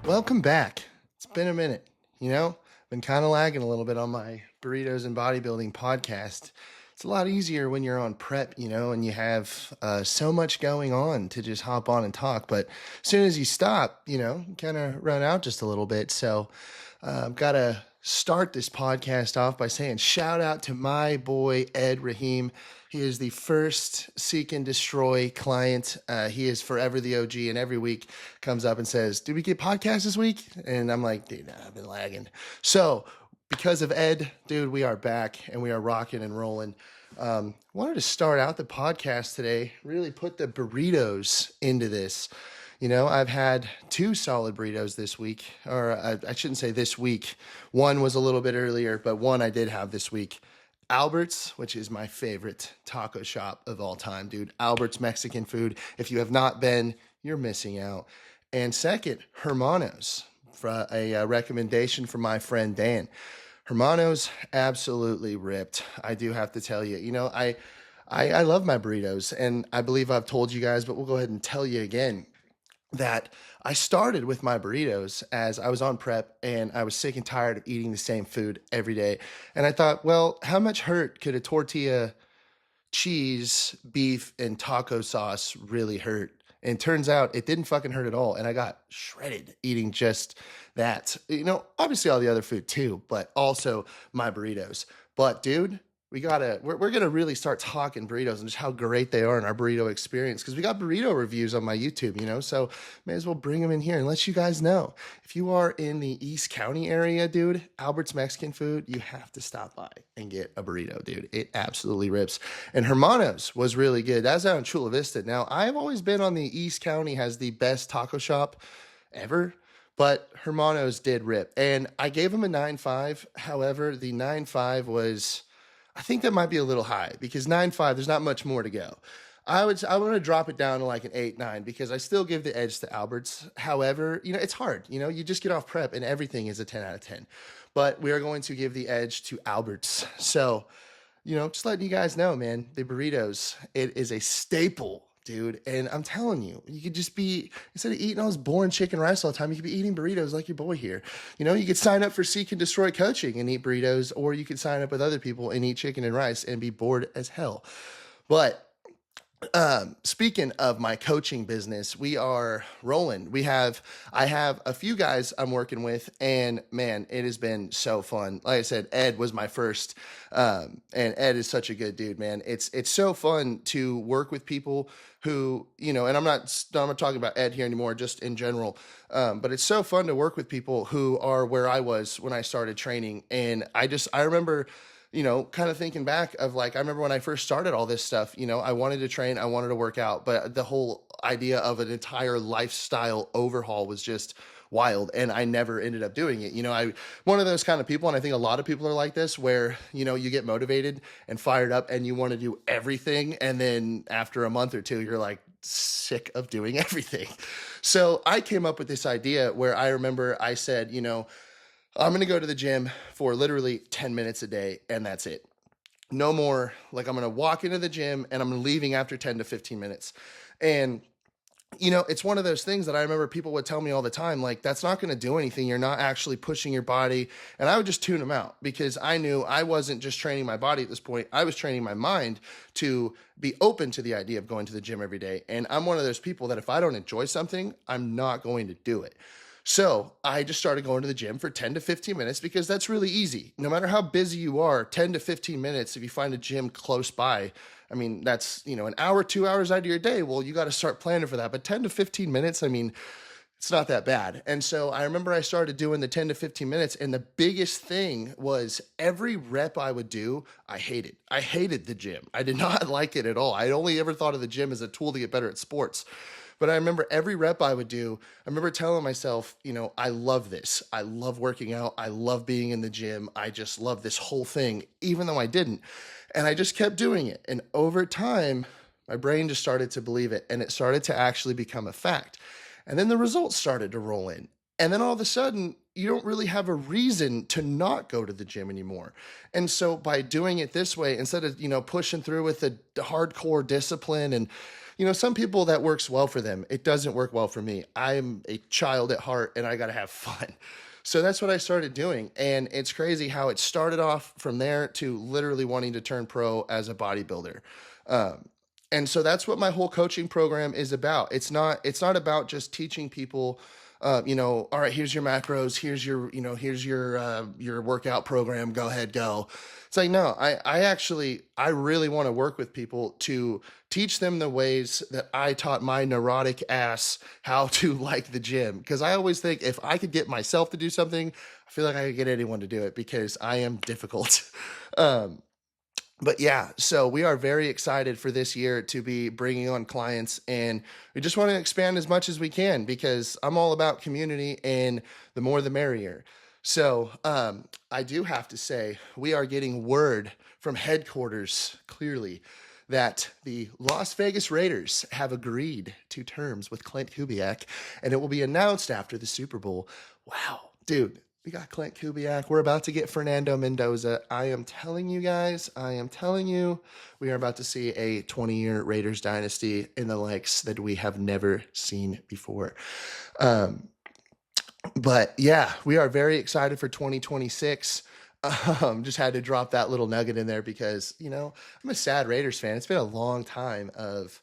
Welcome back. It's been a minute. Been kind of lagging a little bit on my burritos and bodybuilding podcast. It's a lot easier when you're on prep, and you have so much going on to just hop on and talk. But as soon as you stop, kind of run out just a little bit. So I've got to start this podcast off by saying shout out to my boy, Ed Rahim. He is the first Seek and Destroy client. He is forever the OG, and every week comes up and says, did we get podcasts this week? And I'm like, dude, nah, I've been lagging. So because of Ed, dude, we are back and we are rocking and rolling. Wanted to start out the podcast today, really put the burritos into this. I've had two solid burritos this week, or I shouldn't say this week. One was a little bit earlier, but one I did have this week. Albert's, which is my favorite taco shop of all time, dude. Albert's Mexican food. If you have not been, you're missing out. And second, Hermanos, for a recommendation from my friend Dan. Hermanos absolutely ripped. I do have to tell you, I love my burritos, and I believe I've told you guys, but we'll go ahead and tell you again that I started with my burritos as I was on prep and I was sick and tired of eating the same food every day. And I thought, well, how much hurt could a tortilla, cheese, beef, and taco sauce really hurt? And turns out it didn't fucking hurt at all. And I got shredded eating just that. Obviously all the other food too, but also my burritos. But dude, we're gonna really start talking burritos and just how great they are in our burrito experience, because we got burrito reviews on my YouTube, so may as well bring them in here and let you guys know. If you are in the East County area, dude, Albert's Mexican food, you have to stop by and get a burrito, dude. It absolutely rips. And Hermanos was really good. That's out in Chula Vista. Now, I've always been on the East County has the best taco shop ever, but Hermanos did rip. And I gave them a 9.5. However, the 9.5 was, I think that might be a little high, because 9.5, there's not much more to go. I want to drop it down to like an 8.9, because I still give the edge to Albert's. However, it's hard. You just get off prep and everything is a 10 out of 10. But we are going to give the edge to Albert's. So, just letting you guys know, man, the burritos, it is a staple, dude. And I'm telling you, you could just be, instead of eating all this boring chicken rice all the time, you could be eating burritos like your boy here. You could sign up for Seek and Destroy coaching and eat burritos, or you could sign up with other people and eat chicken and rice and be bored as hell. But speaking of my coaching business, we are rolling. I have a few guys I'm working with, and man, it has been so fun. Like I said, Ed was my first, and Ed is such a good dude, man. It's so fun to work with people who, and I'm not talking about Ed here anymore, just in general. But it's so fun to work with people who are where I was when I started training. And I remember, kind of thinking back of like, I remember when I first started all this stuff, I wanted to train, I wanted to work out, but the whole idea of an entire lifestyle overhaul was just wild. And I never ended up doing it. One of those kind of people, and I think a lot of people are like this, where, you get motivated and fired up and you want to do everything. And then after a month or two, you're like sick of doing everything. So I came up with this idea where I remember I said, I'm going to go to the gym for literally 10 minutes a day, and that's it. No more. Like, I'm going to walk into the gym and I'm leaving after 10 to 15 minutes. And, it's one of those things that I remember people would tell me all the time, like, that's not going to do anything. You're not actually pushing your body. And I would just tune them out, because I knew I wasn't just training my body at this point. I was training my mind to be open to the idea of going to the gym every day. And I'm one of those people that if I don't enjoy something, I'm not going to do it. So I just started going to the gym for 10 to 15 minutes, because that's really easy. No matter how busy you are, 10 to 15 minutes, if you find a gym close by, I mean, that's, an hour, 2 hours out of your day. Well, you got to start planning for that. But 10 to 15 minutes, I mean, it's not that bad. And so I remember I started doing the 10 to 15 minutes. And the biggest thing was every rep I would do, I hated. I hated the gym. I did not like it at all. I only ever thought of the gym as a tool to get better at sports. But I remember every rep I would do, I remember telling myself, I love this. I love working out. I love being in the gym. I just love this whole thing, even though I didn't. And I just kept doing it. And over time, my brain just started to believe it, and it started to actually become a fact. And then the results started to roll in. And then all of a sudden, you don't really have a reason to not go to the gym anymore. And so by doing it this way, instead of, pushing through with the hardcore discipline and, some people that works well for them, it doesn't work well for me. I'm a child at heart and I got to have fun. So that's what I started doing. And it's crazy how it started off from there to literally wanting to turn pro as a bodybuilder. Um, and so that's what my whole coaching program is about. It's not about just teaching people, all right, here's your macros, here's your workout program, go ahead, go. It's like, no, I really want to work with people to teach them the ways that I taught my neurotic ass how to like the gym. Because I always think if I could get myself to do something, I feel like I could get anyone to do it because I am difficult. um, but yeah, so we are very excited for this year to be bringing on clients, and we just want to expand as much as we can because I'm all about community, and the more the merrier. So I do have to say, we are getting word from headquarters clearly that the Las Vegas Raiders have agreed to terms with Clint Kubiak, and it will be announced after the Super Bowl. Wow, dude. We got Clint Kubiak. We're about to get Fernando Mendoza. I am telling you guys, we are about to see a 20-year Raiders dynasty in the likes that we have never seen before. But yeah, we are very excited for 2026. Just had to drop that little nugget in there because, I'm a sad Raiders fan. It's been a long time of,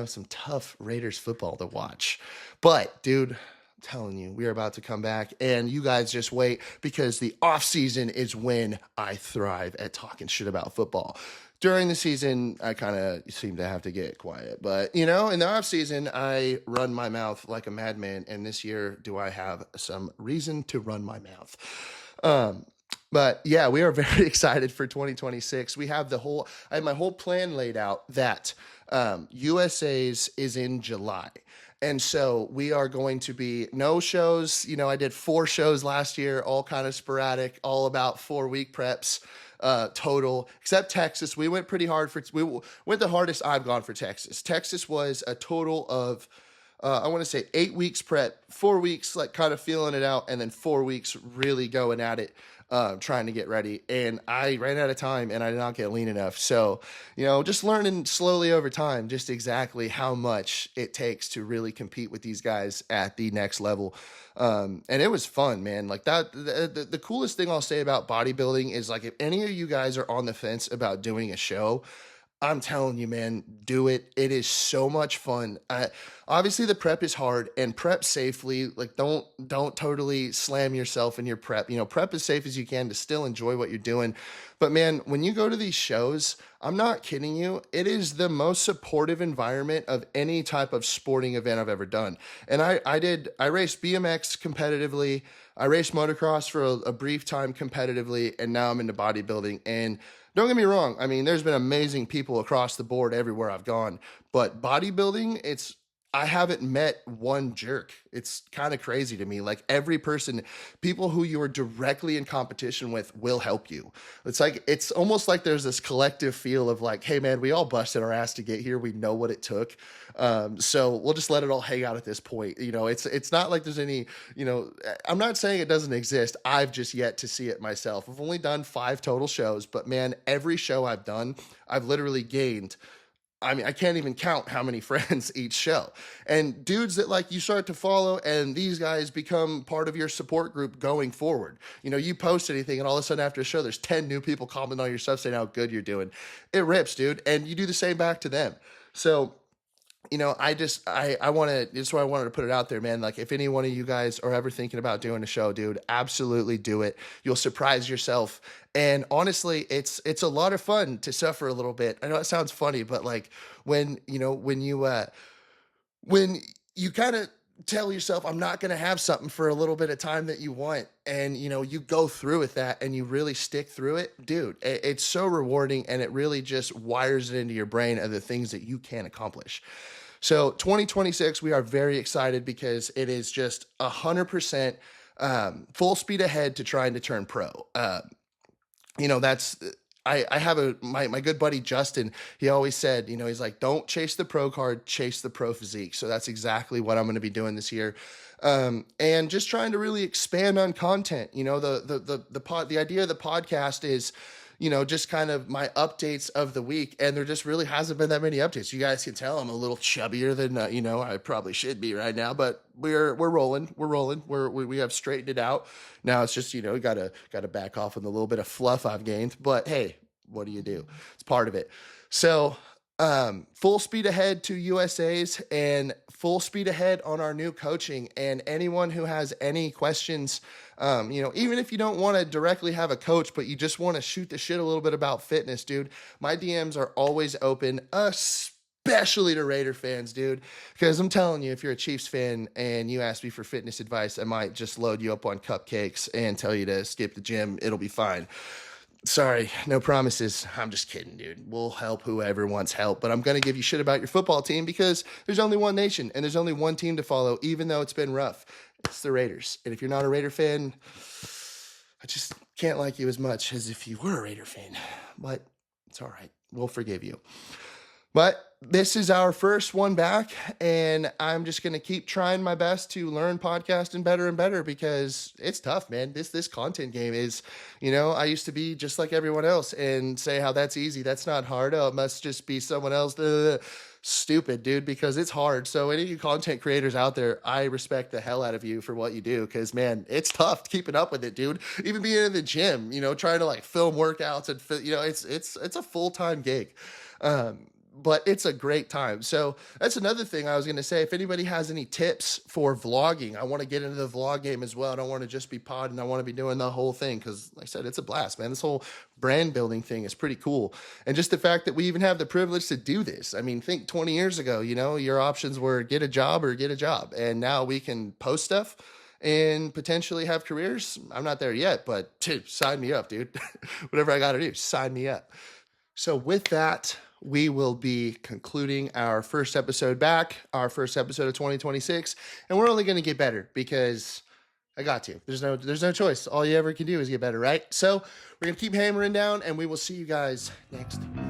some tough Raiders football to watch. But dude, telling you, we are about to come back, and you guys just wait because the off season is when I thrive at talking shit about football. During the season, I kind of seem to have to get quiet, but in the off season, I run my mouth like a madman. And this year, do I have some reason to run my mouth? But yeah, we are very excited for 2026. I have my whole plan laid out that USA's is in July. And so we are going to be no shows. I did 4 shows last year, all kind of sporadic, all about 4-week preps total, except Texas. We went pretty hard we went the hardest I've gone for Texas. Texas was a total of, I want to say 8 weeks prep, 4 weeks, like kind of feeling it out. And then 4 weeks really going at it, trying to get ready. And I ran out of time and I did not get lean enough. So, just learning slowly over time, just exactly how much it takes to really compete with these guys at the next level. And it was fun, man. Like that, the coolest thing I'll say about bodybuilding is like, if any of you guys are on the fence about doing a show, I'm telling you, man, do it. It is so much fun. Obviously, the prep is hard, and prep safely. Like, don't totally slam yourself in your prep. Prep as safe as you can to still enjoy what you're doing. But man, when you go to these shows, I'm not kidding you. It is the most supportive environment of any type of sporting event I've ever done. And I raced BMX competitively. I raced motocross for a brief time competitively, and now I'm into bodybuilding. And don't get me wrong. I mean, there's been amazing people across the board everywhere I've gone, but bodybuilding, I haven't met one jerk. It's kind of crazy to me. Like every person, people who you are directly in competition with will help you. It's almost like there's this collective feel of like, hey man, we all busted our ass to get here. We know what it took. So we'll just let it all hang out at this point. It's not like there's any, I'm not saying it doesn't exist. I've just yet to see it myself. I've only done 5 total shows, but man, every show I've done, I've literally gained, I can't even count how many friends each show. And dudes that like you start to follow, and these guys become part of your support group going forward. You post anything and all of a sudden after a show, there's 10 new people commenting on your stuff saying how good you're doing. It rips, dude. And you do the same back to them. So, I want to, that's why I wanted to put it out there, man. Like if any one of you guys are ever thinking about doing a show, dude, absolutely do it. You'll surprise yourself. And honestly, it's a lot of fun to suffer a little bit. I know it sounds funny, but like when you kind of tell yourself, I'm not going to have something for a little bit of time that you want. And, you go through with that and you really stick through it, dude, it's so rewarding, and it really just wires it into your brain of the things that you can accomplish. So 2026, we are very excited because it is just 100% full speed ahead to trying to turn pro. That's I have my good buddy Justin. He always said, you know, he's like, don't chase the pro card, chase the pro physique. So that's exactly what I'm going to be doing this year. And just trying to really expand on content. You know, the idea of the podcast is, you know, just kind of my updates of the week. And there just really hasn't been that many updates. You guys can tell I'm a little chubbier than, you know, I probably should be right now, but we're rolling. We have straightened it out. Now it's just, you know, got to back off on the little bit of fluff I've gained, but hey, what do you do? It's part of it. So, full speed ahead to USA's and full speed ahead on our new coaching. And anyone who has any questions, you know, even if you don't want to directly have a coach, but you just want to shoot the shit a little bit about fitness, dude, my DMs are always open, especially to Raider fans, dude, because I'm telling you, if you're a Chiefs fan and you ask me for fitness advice, I might just load you up on cupcakes and tell you to skip the gym. It'll be fine. Sorry, no promises. I'm just kidding, dude. We'll help whoever wants help, but I'm going to give you shit about your football team because there's only one nation and there's only one team to follow, even though it's been rough. It's the Raiders. And if you're not a Raider fan, I just can't like you as much as if you were a Raider fan, but it's all right. We'll forgive you. But this is our first one back, and I'm just going to keep trying my best to learn podcasting better and better because it's tough, man. This content game is, you know, I used to be just like everyone else and say how that's easy. That's not hard. Oh, it must just be someone else. Stupid, dude, because it's hard. So any of you content creators out there, I respect the hell out of you for what you do because, man, it's tough keeping up with it, dude. Even being in the gym, you know, trying to like film workouts and, you know, it's a full-time gig. But it's a great time. So that's another thing I was going to say. If anybody has any tips for vlogging, I want to get into the vlog game as well. I don't want to just be podding. I want to be doing the whole thing because, like I said, it's a blast, man. This whole brand building thing is pretty cool. And just the fact that we even have the privilege to do this. I mean, think 20 years ago, you know, your options were get a job or get a job. And now we can post stuff and potentially have careers. I'm not there yet, but dude, sign me up, dude. Whatever I got to do, sign me up. So with that, we will be concluding our first episode back, our first episode of 2026, and we're only going to get better because I got to. There's no choice. All you ever can do is get better, right? So we're going to keep hammering down, and we will see you guys next week.